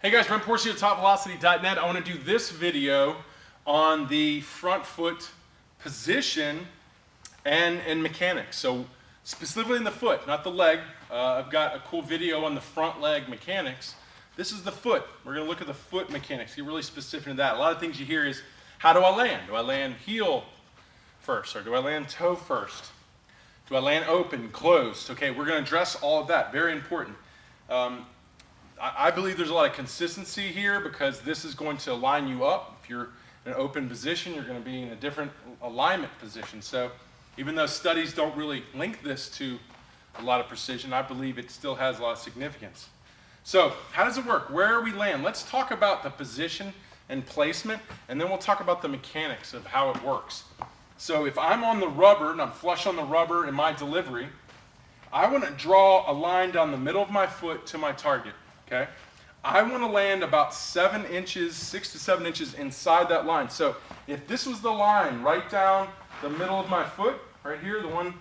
Hey guys, Brent Pourciau at TopVelocity.net. I want to do this video on the front foot position and mechanics. So specifically in the foot, not the leg. I've got a cool video on the front leg mechanics. This is the foot. We're going to look at the foot mechanics, get really specific to that. A lot of things you hear is, how do I land? Do I land heel first, or do I land toe first? Do I land open, closed? Okay, we're going to address all of that. Very important. I believe there's a lot of consistency here because this is going to line you up. If you're in an open position, you're going to be in a different alignment position. So even though studies don't really link this to a lot of precision, I believe it still has a lot of significance. So how does it work? Where we land? Let's talk about the position and placement, and then we'll talk about the mechanics of how it works. So if I'm on the rubber and I'm flush on the rubber in my delivery, I want to draw a line down the middle of my foot to my target. Okay, I want to land about 7 inches, 6 to 7 inches inside that line. So if this was the line right down the middle of my foot, right here, the one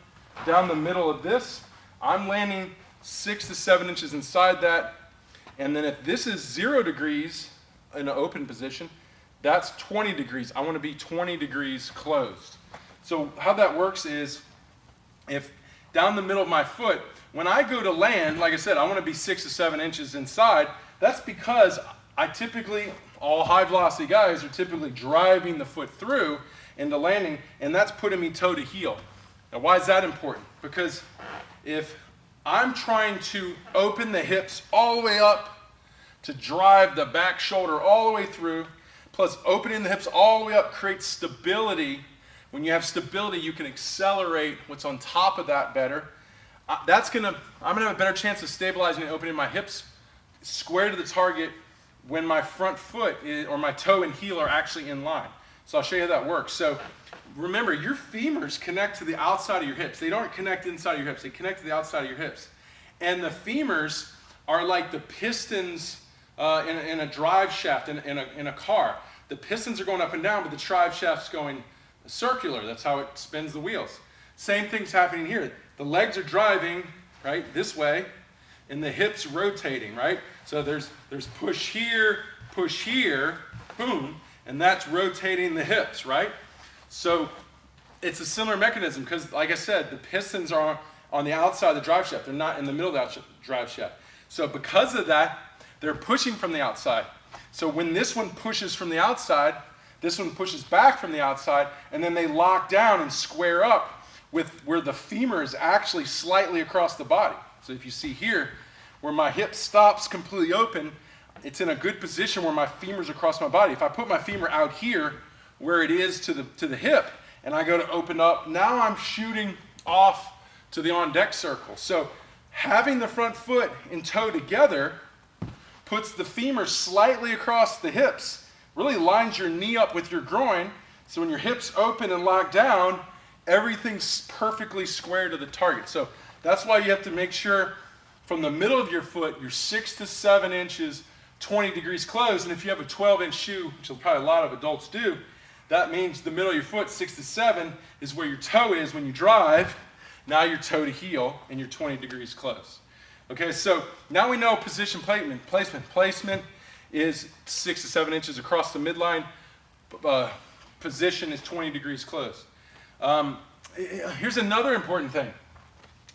down the middle of this, I'm landing 6 to 7 inches inside that. And then if this is 0 degrees in an open position, that's 20 degrees. I want to be 20 degrees closed. So how that works is, if down the middle of my foot, when I go to land, like I said, I want to be 6 to 7 inches inside. That's because all high velocity guys are typically driving the foot through into landing, and that's putting me toe to heel. Now why is that important? Because if I'm trying to open the hips all the way up to drive the back shoulder all the way through, plus opening the hips all the way up creates stability. When you have stability, you can accelerate what's on top of that better. I'm gonna have a better chance of stabilizing and opening my hips square to the target when my front foot or my toe and heel are actually in line. So I'll show you how that works. So remember, your femurs connect to the outside of your hips. They don't connect inside of your hips. They connect to the outside of your hips. And the femurs are like the pistons in a drive shaft in a car. The pistons are going up and down, but the drive shaft's going circular. That's how it spins the wheels. Same thing's happening here. The legs are driving, right, this way, and the hips rotating, right? So there's push here, boom, and that's rotating the hips, right? So it's a similar mechanism because, like I said, the pistons are on the outside of the drive shaft. They're not in the middle of the drive shaft. So because of that, they're pushing from the outside. So when this one pushes from the outside, this one pushes back from the outside, and then they lock down and square up with where the femur is actually slightly across the body. So if you see here, where my hip stops completely open, it's in a good position where my femur's across my body. If I put my femur out here, where it is to the hip, and I go to open up, now I'm shooting off to the on-deck circle. So having the front foot and toe together puts the femur slightly across the hips, really lines your knee up with your groin, so when your hips open and lock down, everything's perfectly square to the target. So that's why you have to make sure from the middle of your foot, you're 6 to 7 inches, 20 degrees closed. And if you have a 12-inch shoe, which probably a lot of adults do, that means the middle of your foot, 6 to 7, is where your toe is when you drive. Now you're toe to heel, and you're 20 degrees closed. Okay, so now we know position placement. Placement is 6 to 7 inches across the midline. Position is 20 degrees closed. Here's another important thing.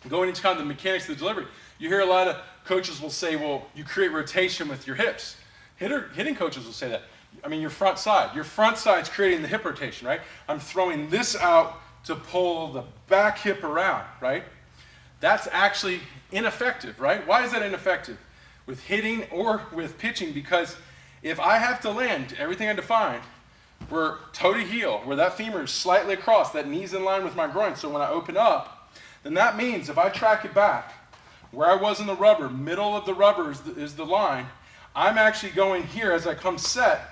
Going into kind of the mechanics of the delivery, you hear a lot of coaches will say, well, you create rotation with your hips. Hitting coaches will say that. I mean, your front side. Your front side's creating the hip rotation, right? I'm throwing this out to pull the back hip around, right? That's actually ineffective, right? Why is that ineffective with hitting or with pitching? Because if I have to land everything I defined, we're toe to heel, where that femur is slightly across, that knee's in line with my groin. So when I open up, then that means if I track it back, where I was in the rubber, middle of the rubber is the line, I'm actually going here as I come set.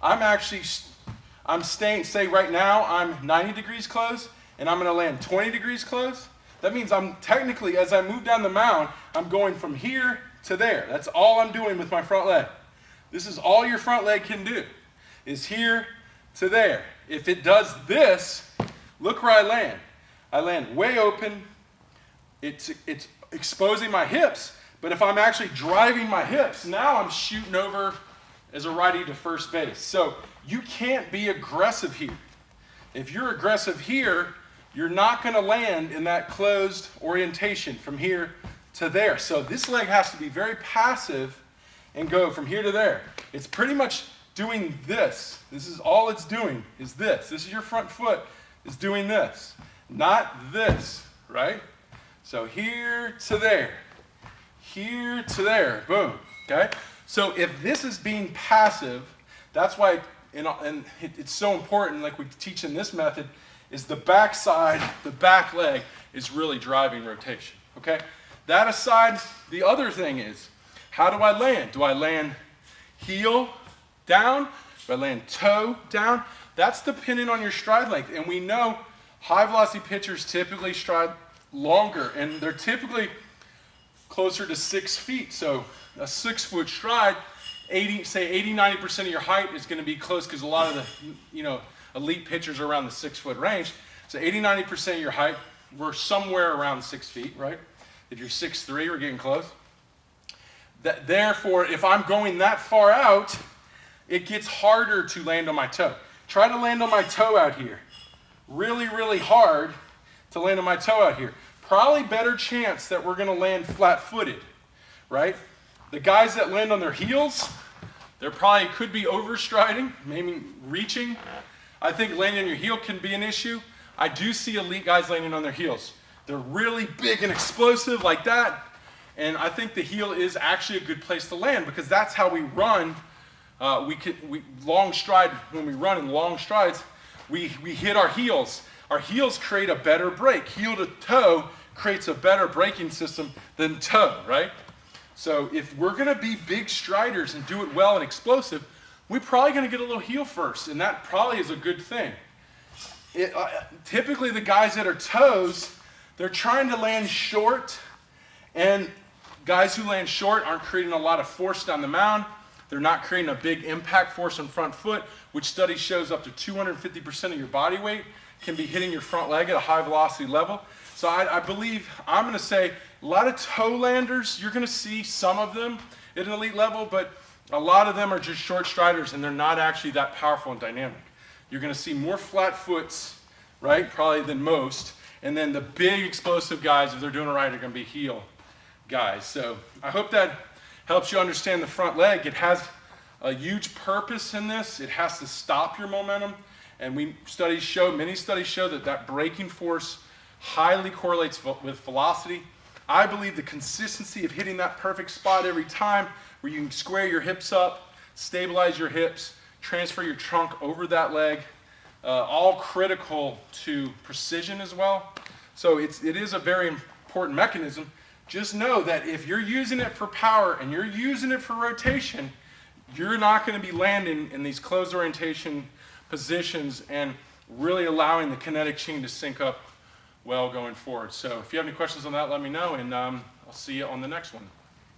I'm staying, say right now, I'm 90 degrees closed, and I'm going to land 20 degrees closed. That means I'm technically, as I move down the mound, I'm going from here to there. That's all I'm doing with my front leg. This is all your front leg can do, is here to there. If it does this, look where I land. I land way open. It's exposing my hips, But if I'm actually driving my hips, now I'm shooting over as a righty to first base. So you can't be aggressive here. If you're aggressive here, you're not going to land in that closed orientation from here to there. So this leg has to be very passive and go from here to there. It's pretty much doing this. This is all it's doing, is this. This is your front foot is doing this, not this, right? So here to there, here to there, boom, okay? So if this is being passive, that's why, and it's so important, like we teach in this method, is the back side, the back leg is really driving rotation, okay? That aside, the other thing is, how do I land? Do I land heel down? Do I land toe down? That's dependent on your stride length. And we know high velocity pitchers typically stride longer, and they're typically closer to 6 feet. So a 6 foot stride, 80-90% of your height is going to be close, because a lot of the elite pitchers are around the 6 foot range. So 80-90% of your height, we're somewhere around 6 feet, right? If you're 6'3", we're getting close. Therefore, if I'm going that far out, it gets harder to land on my toe. Try to land on my toe out here. Really, really hard to land on my toe out here. Probably better chance that we're going to land flat-footed, right? The guys that land on their heels, they probably could be overstriding, maybe reaching. I think landing on your heel can be an issue. I do see elite guys landing on their heels. They're really big and explosive like that. And I think the heel is actually a good place to land, because that's how we run. We long stride, when we run in long strides, we hit our heels. Our heels create a better break. Heel to toe creates a better braking system than toe, right? So if we're going to be big striders and do it well and explosive, we're probably going to get a little heel first, and that probably is a good thing. Typically the guys that are toes, they're trying to land short, and guys who land short aren't creating a lot of force down the mound. They're not creating a big impact force on front foot, which study shows up to 250% of your body weight can be hitting your front leg at a high velocity level. So I believe, I'm going to say, a lot of toe landers, you're going to see some of them at an elite level, but a lot of them are just short striders, and they're not actually that powerful and dynamic. You're going to see more flat foots, right, probably than most, and then the big explosive guys, if they're doing it right, are going to be heel guys. So I hope that helps you understand the front leg. It has a huge purpose in this. It has to stop your momentum, and many studies show that braking force highly correlates with velocity. I believe the consistency of hitting that perfect spot every time, where you can square your hips up, stabilize your hips, transfer your trunk over that leg, all critical to precision as well. So it is a very important mechanism. Just know that if you're using it for power and you're using it for rotation, you're not going to be landing in these closed orientation positions and really allowing the kinetic chain to sync up well going forward. So if you have any questions on that, let me know, and I'll see you on the next one.